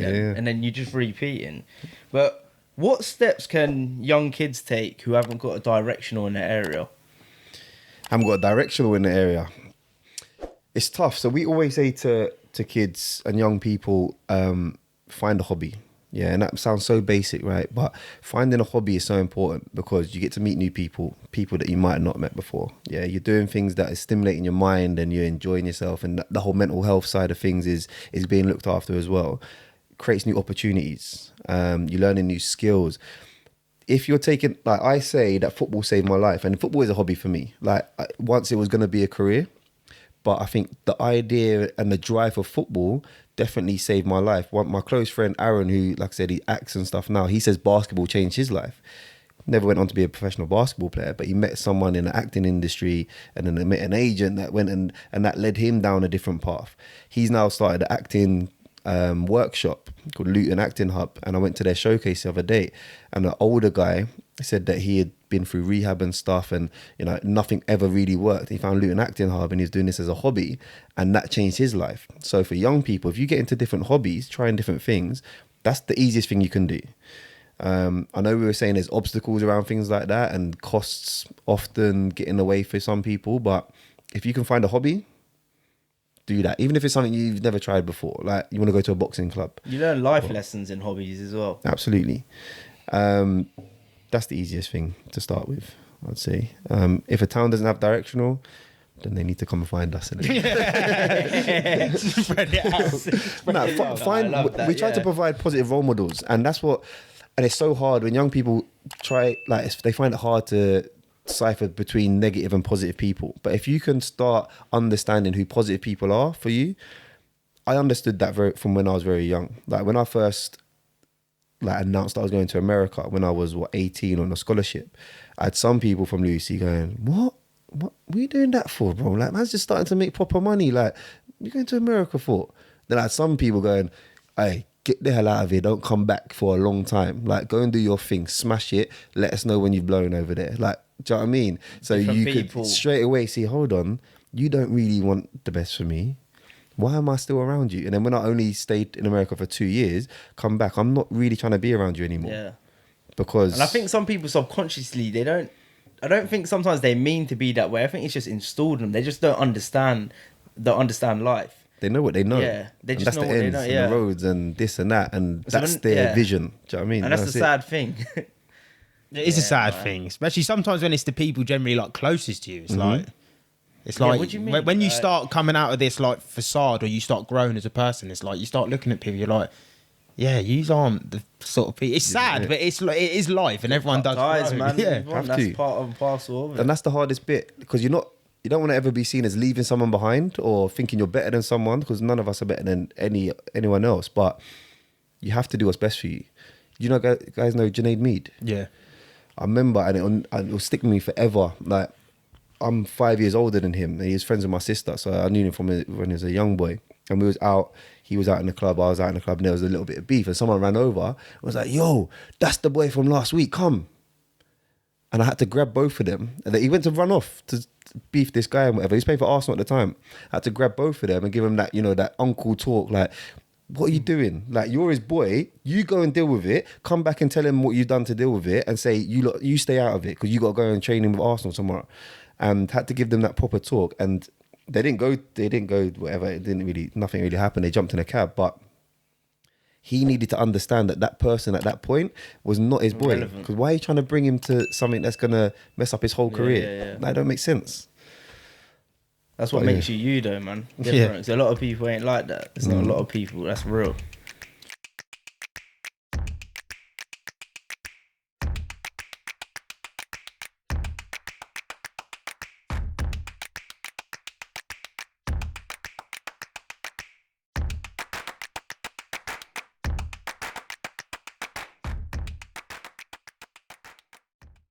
and then you're just repeating. But what steps can young kids take who haven't got a directional in the area? Haven't got a directional in the area. It's tough. So we always say to kids and young people, find a hobby. Yeah, and that sounds so basic, right? But finding a hobby is so important because you get to meet new people that you might have not met before. Yeah, you're doing things that are stimulating your mind and you're enjoying yourself, and the whole mental health side of things is being looked after as well. Creates new opportunities. You're learning new skills. If you're taking, like I say, that football saved my life, and football is a hobby for me. Like once it was going to be a career, but I think the idea and the drive for football definitely saved my life. My close friend Aaron, who, like I said, he acts and stuff now, he says basketball changed his life. Never went on to be a professional basketball player, but he met someone in the acting industry and then met an agent that went and that led him down a different path. He's now started an acting workshop called Luton Acting Hub, and I went to their showcase the other day, and an older guy said that he had been through rehab and stuff, and nothing ever really worked. He found Luton Acting Hub and he's doing this as a hobby, and that changed his life. So for young people, if you get into different hobbies, trying different things, that's the easiest thing you can do. I know we were saying there's obstacles around things like that and costs often get in the way for some people, but if you can find a hobby, do that. Even if it's something you've never tried before, like you want to go to a boxing club. You learn life lessons in hobbies as well. Absolutely. That's the easiest thing to start with, I'd say. If a town doesn't have directional, then they need to come and find us. Spread it out. We try to provide positive role models, and that's what. And it's so hard when young people try, like they find it hard to decipher between negative and positive people. But if you can start understanding who positive people are for you, I understood that from when I was very young. Like when I first announced I was going to America when I was 18 on a scholarship, I had some people from Lucy going, what are you doing that for, bro? Like, man's just starting to make proper money. Like, you're going to America for? Then I had some people going, hey, get the hell out of here, don't come back for a long time. Like, go and do your thing, smash it, let us know when you've blown over there. Like, do you know what I mean? So you could straight away see, hold on, you don't really want the best for me. Why am I still around you? And then when I only stayed in America for 2 years, come back, I'm not really trying to be around you anymore. Yeah. Because... And I think some people subconsciously, I don't think sometimes they mean to be that way. I think it's just installed in them. They just don't understand life. They know what they know. Yeah, they just know what they know. And the roads and this and that, and that's their vision. Do you know what I mean? And that's the sad thing. It is a sad thing, especially sometimes when it's the people generally like closest to you. It's like, what do you mean? When you start coming out of this like facade, or you start growing as a person, it's like you start looking at people. You're like, yeah, you aren't the sort of people. It's sad, but it is life, and everyone does. Guys, man, yeah, that's part and parcel of it. And that's the hardest bit, because you don't want to ever be seen as leaving someone behind or thinking you're better than someone, because none of us are better than anyone else. But you have to do what's best for you. You know, guys know Junaid Mead? Yeah. I remember, and it will stick with me forever. Like, I'm 5 years older than him, and he was friends with my sister, so I knew him from when he was a young boy. And we was out, he was out in the club, I was out in the club, and there was a little bit of beef, and someone ran over and was like, yo, that's the boy from last week, come. And I had to grab both of them. And he went to run off to beef this guy and whatever. He was playing for Arsenal at the time. I had to grab both of them and give him that, that uncle talk, like, what are you doing? Like, you're his boy. You go and deal with it. Come back and tell him what you've done to deal with it, and say, you stay out of it, because you got to go and train him with Arsenal tomorrow. And had to give them that proper talk. And they didn't go, whatever. Nothing really happened. They jumped in a cab. But he needed to understand that person at that point was not his boy. Because why are you trying to bring him to something that's going to mess up his whole career? Yeah. That don't make sense. That's what makes you though, man. Different. A lot of people ain't like that. It's not a lot of people. That's real.